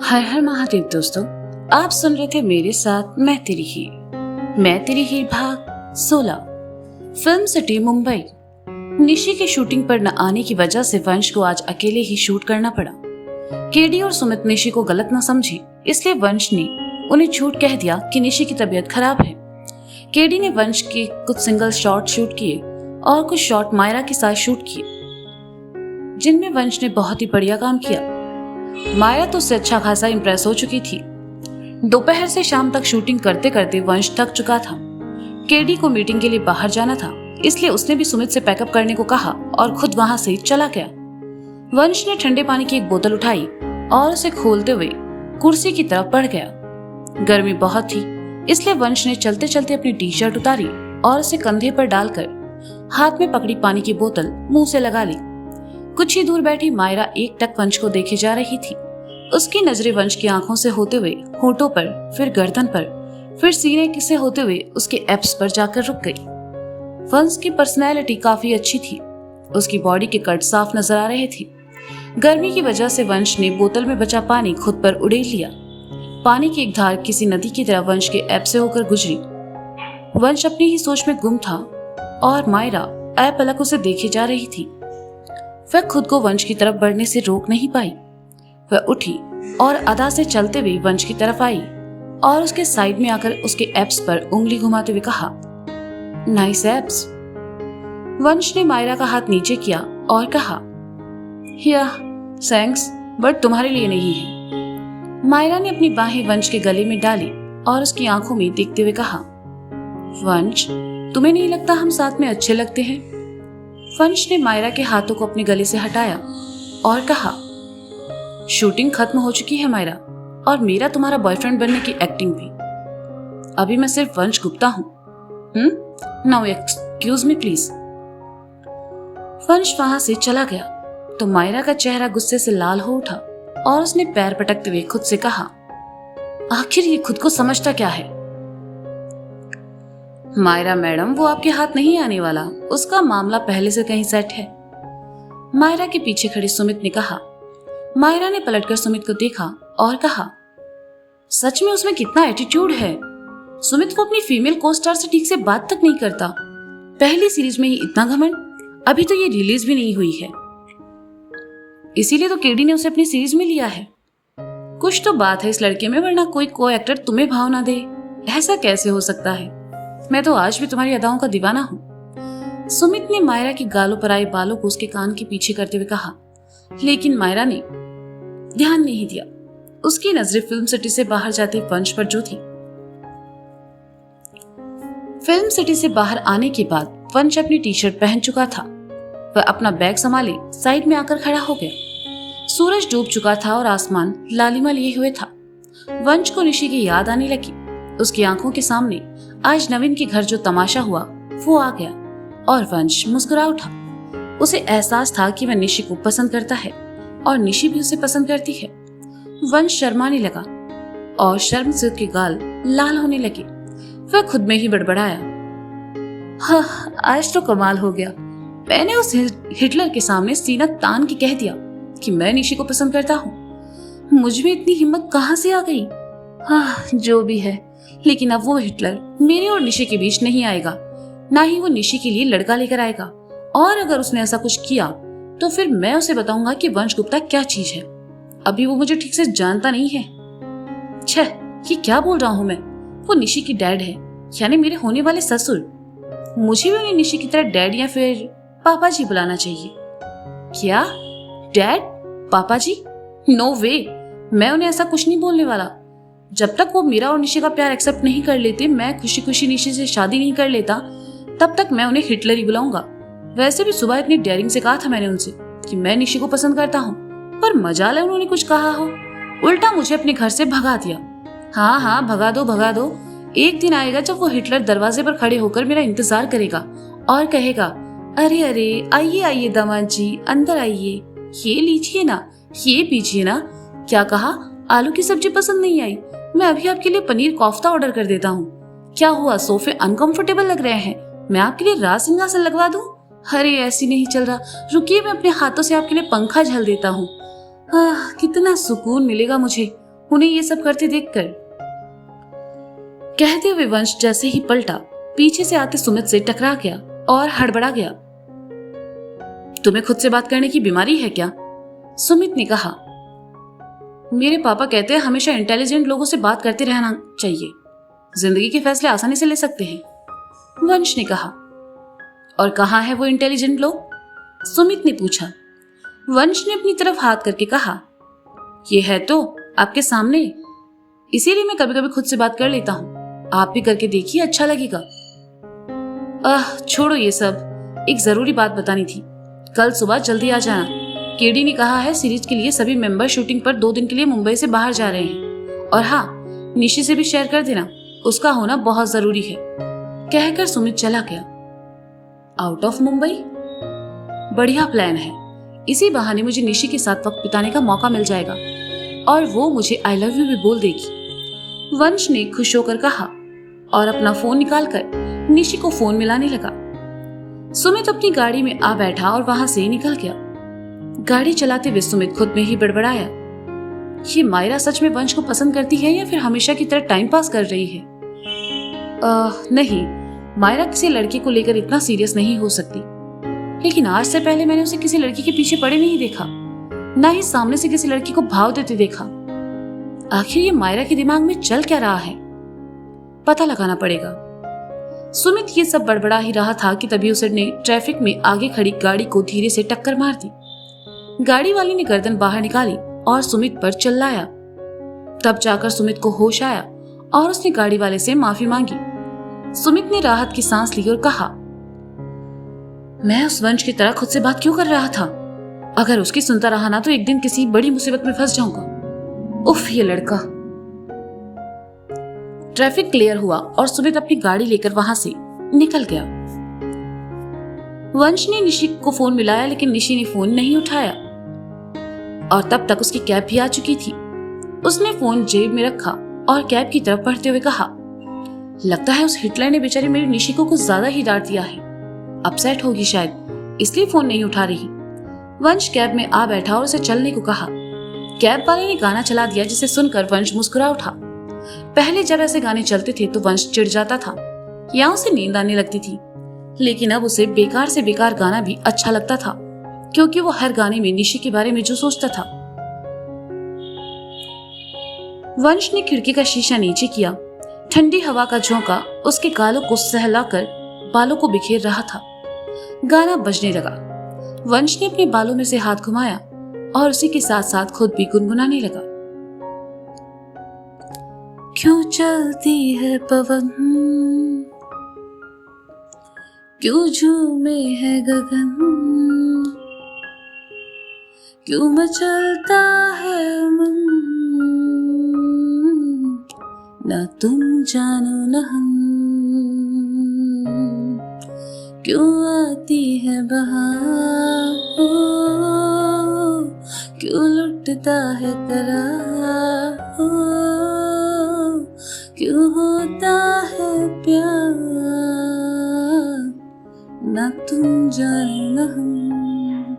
हर हर महादेव दोस्तों, आप सुन रहे थे मेरे साथ मैं तेरी हीर भाग 16। Film city Mumbai. निशी के शूटिंग पर न आने की वजह से वंश को आज अकेले ही शूट करना पड़ा। केडी और सुमित निशी को गलत न समझी, इसलिए वंश ने उन्हें झूठ कह दिया कि निशी की तबीयत खराब है। केडी ने वंश के कुछ सिंगल शॉट शूट किए और कुछ शॉट मायरा के साथ शूट किए, जिनमें वंश ने बहुत ही बढ़िया काम किया। मायरा तो उससे अच्छा खासा इंप्रेस हो चुकी थी। दोपहर से शाम तक शूटिंग करते करते वंश थक चुका था। केडी को मीटिंग के लिए बाहर जाना था, इसलिए उसने भी सुमित से पैकअप करने को कहा और खुद वहां से चला गया। वंश ने ठंडे पानी की एक बोतल उठाई और उसे खोलते हुए कुर्सी की तरफ बढ़ गया। गर्मी बहुत थी, इसलिए वंश ने चलते चलते अपनी टी शर्ट उतारी और उसे कंधे पर डालकर हाथ में पकड़ी पानी की बोतल मुंह से लगा ली। कुछ ही दूर बैठी मायरा एकटक वंश को देखे जा रही थी। उसकी नजरें वंश की आंखों से होते हुए होठों पर, फिर गर्दन पर, फिर सीने से होते हुए उसके एब्स पर जाकर रुक गई। वंश की पर्सनैलिटी काफी अच्छी थी। उसकी बॉडी के कट साफ नजर आ रहे थे। गर्मी की वजह से वंश ने बोतल में बचा पानी खुद पर उड़ेल लिया। पानी की एक धार किसी नदी की तरह वंश के एब से होकर गुजरी। वंश अपनी ही सोच में गुम था और मायरा अपलक उसे देखे जा रही थी। वह खुद को वंश की तरफ बढ़ने से रोक नहीं पाई। वह उठी और अदा से चलते हुए वंश की तरफ आई और उसके साइड में आकर उसके एब्स पर उंगली घुमाते हुए कहा, नाइस एब्स। वंश ने मायरा का हाथ नीचे किया और कहा, या थैंक्स, बट तुम्हारे लिए नहीं है। मायरा ने अपनी बाहें वंश के गले में डाली और उसकी आंखों में देखते हुए कहा, वंश, तुम्हें नहीं लगता हम साथ में अच्छे लगते हैं? वंश ने मायरा के हाथों को अपने गले से हटाया और कहा, शूटिंग खत्म हो चुकी है मायरा, और मेरा तुम्हारा बॉयफ्रेंड बनने की एक्टिंग भी। अभी मैं सिर्फ वंश गुप्ता हूं। Now excuse me please. वंश वहां से चला गया तो मायरा का चेहरा गुस्से से लाल हो उठा और उसने पैर पटकते हुए खुद से कहा, आखिर ये खुद को समझता क्या है? मायरा मैडम, वो आपके हाथ नहीं आने वाला, उसका मामला पहले से कहीं सेट है। मायरा के पीछे खड़े सुमित ने कहा। मायरा ने पलटकर सुमित को देखा और कहा, सच में उसमें कितना एटीट्यूड है। सुमित को अपनी फीमेल को स्टार से ठीक से बात तक नहीं करता। पहली सीरीज में ही इतना घमंड, अभी तो ये रिलीज भी नहीं हुई है। इसीलिए तो केडी ने उसे अपनी सीरीज में लिया है। कुछ तो बात है इस लड़के में, वरना कोई एक्टर तुम्हें भाव ना दे, ऐसा कैसे हो सकता है? मैं तो आज भी तुम्हारी अदाओं का दीवाना हूँ। सुमित ने मायरा के गालों पर आए बालों को उसके कान के पीछे करते हुए कहा, लेकिन मायरा ने ध्यान नहीं दिया। उसकी नजरें फिल्म सिटी से बाहर जाते वंश पर जो थी। फिल्म सिटी से बाहर आने के बाद वंश अपनी टी शर्ट पहन चुका था। वह अपना बैग संभाले साइड में आकर खड़ा हो गया। सूरज डूब चुका था और आसमान लालिमा लिए हुए था। वंश को निशी की याद आने लगी। उसकी आंखों के सामने आज नवीन के घर जो तमाशा हुआ वो आ गया और वंश मुस्कुरा उठा। उसे एहसास था कि वह निशी को पसंद करता है और निशी भी उसे पसंद करती है। वंश शर्माने लगा और शर्म से उसके गाल लाल होने लगे। वह खुद में ही बड़बड़ाया, हाँ, आज तो कमाल हो गया। मैंने उस हिटलर के सामने सीना तान के कह दिया कि मैं निशी को पसंद करता हूँ। मुझ में इतनी हिम्मत कहाँ से आ गई? हाँ, जो भी है, लेकिन अब वो हिटलर मेरे और निशी के बीच नहीं आएगा, ना ही वो निशी के लिए लड़का लेकर आएगा। और अगर उसने ऐसा कुछ किया तो फिर मैं उसे बताऊंगा कि वंश गुप्ता क्या चीज है। अभी वो मुझे ठीक से जानता नहीं है। छह, ये क्या बोल रहा हूँ मैं? वो निशी की डैड है, यानी मेरे होने वाले ससुर। मुझे भी उन्हें निशी की तरह डैड या फिर पापा जी बुलाना चाहिए। क्या? डैड? पापा जी? नो वे, मैं उन्हें ऐसा कुछ नहीं बोलने वाला। जब तक वो मेरा और निशी का प्यार एक्सेप्ट नहीं कर लेते, मैं खुशी खुशी निशी से शादी नहीं कर लेता, तब तक मैं उन्हें हिटलर ही बुलाऊंगा। वैसे भी सुबह इतनी डेयरिंग से कहा था मैंने उनसे कि मैं निशी को पसंद करता हूँ, पर मजाल है उन्होंने कुछ कहा हो, उल्टा मुझे अपने घर से भगा दिया। हाँ हाँ, भगा दो भगा दो। एक दिन आएगा जब वो हिटलर दरवाजे पर खड़े होकर मेरा इंतजार करेगा और कहेगा, अरे अरे, आइए आइए दामाद जी, अंदर आइए, ये लीजिए ना, ये पीजिए ना। क्या कहा? आलू की सब्जी पसंद नहीं आई? मैं अभी आपके लिए पनीर कोफ्ता ऑर्डर कर देता हूँ। क्या हुआ, सोफे अनकंफर्टेबल लग रहे हैं? मैं आपके लिए राज सिंहासन लगवा दूं? अरे ऐसी नहीं चल रहा, रुकिए मैं अपने हाथों से आपके लिए पंखा झल देता हूँ। कितना सुकून मिलेगा मुझे। उन्हें ये सब करते देखकर। कहते हुए वंश जैसे ही पलटा, पीछे से आते सुमित से टकरा गया और हड़बड़ा गया। तुम्हें खुद से बात करने की बीमारी है क्या? सुमित ने कहा। मेरे पापा कहते हैं हमेशा इंटेलिजेंट लोगों से बात करते रहना चाहिए, जिंदगी के फैसले आसानी से ले सकते हैं, वंश ने कहा। और कहाँ है वो इंटेलिजेंट लोग? सुमित ने पूछा। वंश ने अपनी तरफ हाथ करके कहा, ये है तो आपके सामने, इसीलिए मैं कभी कभी खुद से बात कर लेता हूँ। आप भी करके देखिए, अच्छा लगेगा। छोड़ो ये सब, एक जरूरी बात बतानी थी। कल सुबह जल्दी आ जाना। केडी ने कहा है सीरीज के लिए सभी मेंबर शूटिंग पर 2 दिन के लिए मुंबई से बाहर जा रहे हैं। और हाँ, निशी से भी शेयर कर देना, उसका होना बहुत जरूरी है। कहकर सुमित चला गया। Out of Mumbai? बढ़िया प्लान है। इसी बहाने मुझे निशी के साथ वक्त बिताने का मौका मिल जाएगा और वो मुझे आई लव यू भी बोल देगी, वंश ने खुश होकर कहा और अपना फोन निकालकर निशी को फोन मिलाने लगा। सुमित अपनी गाड़ी में आ बैठा और वहां से निकल गया। गाड़ी चलाते हुए सुमित खुद में ही बड़बड़ाया, ये मायरा सच में वंश को पसंद करती है या फिर हमेशा की तरह टाइम पास कर रही है? नहीं, मायरा किसी लड़के को लेकर इतना सीरियस नहीं हो सकती। लेकिन आज से पहले मैंने उसे किसी लड़की के पीछे पड़े नहीं देखा, ना ही सामने से किसी लड़की को भाव देते देखा। आखिर ये मायरा के दिमाग में चल क्या रहा है? पता लगाना पड़ेगा। सुमित ये सब बड़बड़ा ही रहा था कि तभी उसने ट्रैफिक में आगे खड़ी गाड़ी को धीरे से टक्कर मार दी। गाड़ी वाली ने गर्दन बाहर निकाली और सुमित पर चिल्लाया। तब जाकर सुमित को होश आया और उसने गाड़ी वाले से माफी मांगी। सुमित ने राहत की सांस ली और कहा, मैं उस वंश की तरह खुद से बात क्यों कर रहा था? अगर उसकी सुनता रहा ना तो एक दिन किसी बड़ी मुसीबत में फंस जाऊंगा। उफ, ये लड़का। ट्रैफिक क्लियर हुआ और सुमित अपनी गाड़ी लेकर वहां से निकल गया। वंश ने निशी को फोन मिलाया लेकिन निशी ने फोन नहीं उठाया और तब तक उसकी कैब भी आ चुकी थी। उसने फोन जेब में रखा और कैब की तरफ बढ़ते हुए कहा, लगता है उस हिटलर ने बेचारी मेरी निशी को कुछ ज्यादा ही डांट दिया है। अपसेट होगी शायद, इसलिए फोन नहीं उठा रही। वंश कैब में आ बैठा और उसे चलने को कहा। कैब वाले ने गाना चला दिया जिसे सुनकर वंश मुस्कुरा उठा। पहले जब ऐसे गाने चलते थे तो वंश चिढ़ जाता था या उसे नींद आने लगती थी, लेकिन अब उसे बेकार से बेकार गाना भी अच्छा लगता था क्योंकि वो हर गाने में निशी के बारे में जो सोचता था। वंश ने खिड़की का शीशा नीचे किया। ठंडी हवा का झोंका उसके गालों को सहलाकर बालों को बिखेर रहा था। गाना बजने लगा। वंश ने अपने बालों में से हाथ घुमाया और उसी के साथ साथ खुद भी गुनगुनाने लगा। क्यों चलती है पवन, क्यों झूमे है गगन, क्यों मचलता है मन, ना तुम जानो न हम, क्यों आती है बहार, क्यों लुटता है करार, क्यों होता है प्यार, ना तुम जानो न हम।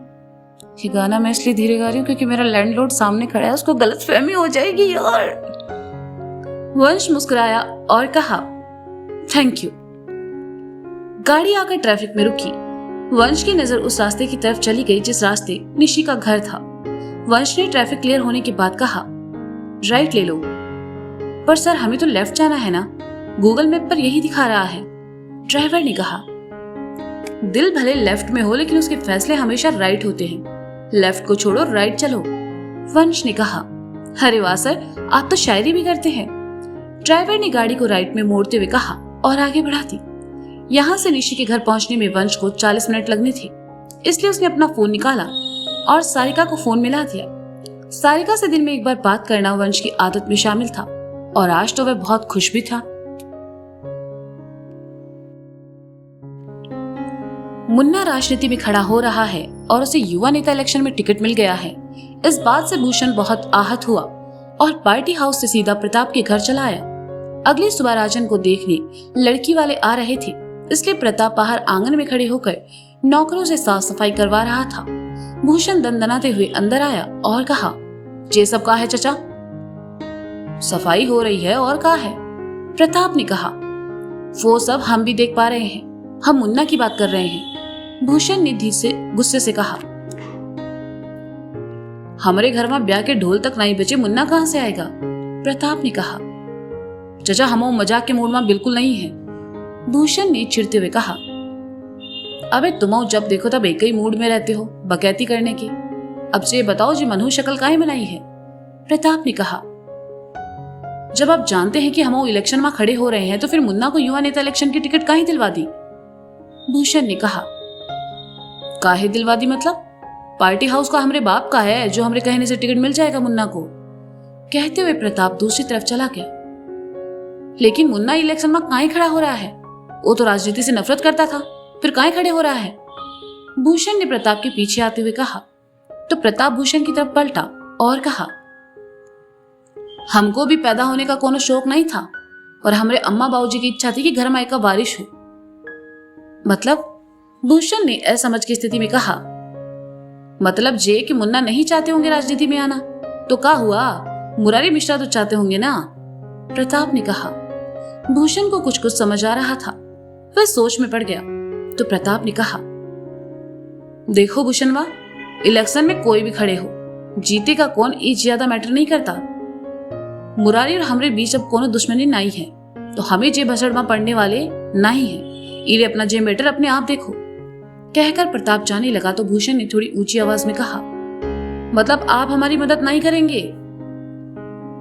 ये गाना मैं इसलिए धीरे गा रही हूँ क्योंकि मेरा लैंडलॉर्ड सामने खड़ा है, उसको गलतफहमी हो जाएगी यार। वंश मुस्कुराया और कहा, थैंक यू। गाड़ी आकर ट्रैफिक में रुकी। वंश की नजर उस रास्ते की तरफ चली गई जिस रास्ते निशी का घर था। वंश ने ट्रैफिक क्लियर होने के बाद कहा, राइट ले लो। पर सर हमें तो लेफ्ट जाना है ना, गूगल मैप पर यही दिखा रहा है, ड्राइवर ने कहा। दिल भले लेफ्ट में हो लेकिन उसके फैसले हमेशा राइट होते हैं। लेफ्ट को छोड़ो, राइट चलो, वंश ने कहा। अरे वाह सर, आप तो शायरी भी करते हैं, ड्राइवर ने गाड़ी को राइट में मोड़ते हुए कहा और आगे बढ़ा दी। यहाँ से निशी के घर पहुंचने में वंश को 40 मिनट लगने थे, इसलिए उसने अपना फोन निकाला और सारिका को फोन मिला दिया। सारिका से दिन में एक बार बात करना वंश की आदत में शामिल था और आज तो वह बहुत खुश भी था। मुन्ना राजनीति में खड़ा हो रहा है और उसे युवा नेता इलेक्शन में टिकट मिल गया है। इस बात से भूषण बहुत आहत हुआ और पार्टी हाउस से सीधा प्रताप के घर चला आया। अगली सुबह राजन को देखने लड़की वाले आ रहे थे, इसलिए प्रताप बाहर आंगन में खड़े होकर नौकरों से साफ सफाई करवा रहा था। भूषण दंदनाते हुए अंदर आया और कहा, ये सब का है चचा? सफाई हो रही है और कहा है। प्रताप ने कहा, वो सब हम भी देख पा रहे हैं, हम मुन्ना की बात कर रहे हैं। भूषण ने धीरे से गुस्से से कहा, हमारे घर में ब्याह के ढोल तक नहीं बचे, मुन्ना कहां से आएगा? प्रताप ने कहा, चाचा हम मजाक के मूड में बिल्कुल नहीं है। भूषण ने चिढ़ते हुए कहा, अबे तुम जब देखो तब एक ही मूड में रहते हो बकैती करने की। अब से बताओ जी मनहू शक्ल काहे बनाई है? प्रताप ने कहा, जब आप जानते हैं कि हम इलेक्शन में खड़े हो रहे हैं तो फिर मुन्ना को युवा नेता इलेक्शन की टिकट काहे दिलवा दी? भूषण ने कहा, काहे दिलवा दी मतलब? पार्टी हाउस का हमरे बाप का है, जो हमरे कहने से टिकट मिल जाएगा मुन्ना को। कहते हुए प्रताप दूसरी तरफ चला गया। लेकिन मुन्ना इलेक्शन में काहे खड़ा हो रहा है? वो तो राजनीति से नफरत करता था, फिर काहे खड़े हो रहा है? भूषण ने प्रताप के पीछे आते हुए कहा। तो प्रताप भूषण की तरफ पलटा और कहा, हमको भी पैदा होने का कोनो शौक नहीं था और हमरे अम्मा बाबूजी की इच्छा थी कि घर में एक बारिश हो। मतलब? भूषण ने असमझ की स्थिति में कहा, मतलब जे कि मुन्ना नहीं चाहते होंगे राजनीति में आना, तो क्या हुआ, मुरारी मिश्रा तो चाहते होंगे ना? प्रताप ने कहा। भूषण को कुछ कुछ समझ आ रहा था, वह सोच में पड़ गया। तो प्रताप ने कहा, देखो भूषणवा, इलेक्शन में कोई भी खड़े हो, जीते का कौन ई ज्यादा मैटर नहीं करता। मुरारी और हमरे बीच अब कोनो दुश्मनी नहीं है, तो हमें जे भसड़ में पड़ने वाले नहीं है। इले अपना जे मैटर अपने आप देखो। कहकर प्रताप जाने लगा तो भूषण ने थोड़ी ऊंची आवाज में कहा, मतलब आप हमारी मदद नहीं करेंगे?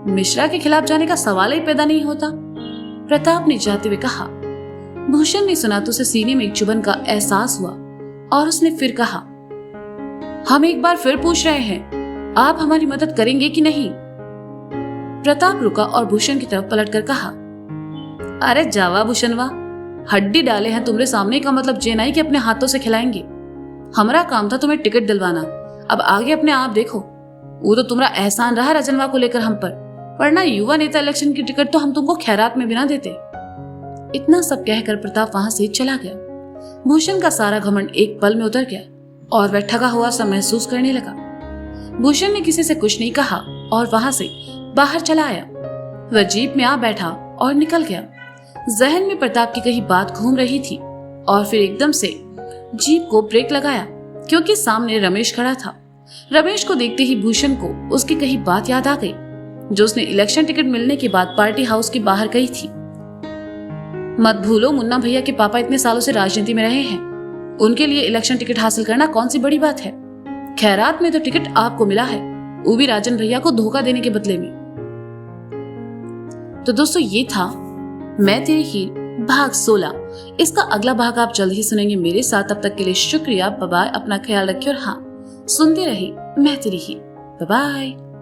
मिश्रा के खिलाफ जाने का सवाल ही पैदा नहीं होता, प्रताप ने जाते हुए कहा। भूषण ने सुना तो उसे सीने में एक चुभन का एहसास हुआ और उसने फिर कहा, हम एक बार फिर पूछ रहे हैं, आप हमारी मदद करेंगे कि नहीं? प्रताप रुका और भूषण की तरफ पलटकर कहा, अरे जावा भूषणवा, हड्डी डाले हैं तुमरे सामने का मतलब जे नहीं कि अपने हाथों से खिलाएंगे। हमारा काम था तुम्हें टिकट दिलवाना, अब आगे अपने आप देखो। वो तो तुम्हारा एहसान रहा रजनवा को लेकर हम पर, वरना युवा नेता इलेक्शन की टिकट तो हम तुमको खैरात में भी ना देते। इतना सब कहकर प्रताप वहां से चला गया। भूषण का सारा घमंड एक पल में उतर गया और वह ठगा हुआ सा महसूस करने लगा। भूषण ने किसी से कुछ नहीं कहा और वहां से बाहर चला आया। वह जीप में आ बैठा और निकल गया। जहन में प्रताप की कही बात घूम रही थी और फिर एकदम से जीप को ब्रेक लगाया क्योंकि सामने रमेश खड़ा था। रमेश को देखते ही भूषण को उसकी कही बात याद आ गई जो उसने इलेक्शन टिकट मिलने के बाद पार्टी हाउस के बाहर कही थी। मत भूलो मुन्ना भैया के पापा इतने सालों से राजनीति में रहे हैं, उनके लिए इलेक्शन टिकट हासिल करना कौन सी बड़ी बात है। खैरात में तो टिकट आपको मिला है, वो भी राजन भैया को धोखा देने के बदले में। तो दोस्तों ये था मैं तेरी हीर भाग 16। इसका अगला भाग आप जल्द ही सुनेंगे मेरे साथ। तब तक के लिए शुक्रिया, बाय बाय, अपना ख्याल रखिए और हाँ, सुनते रहिए मैं तेरी हीर। Bye bye.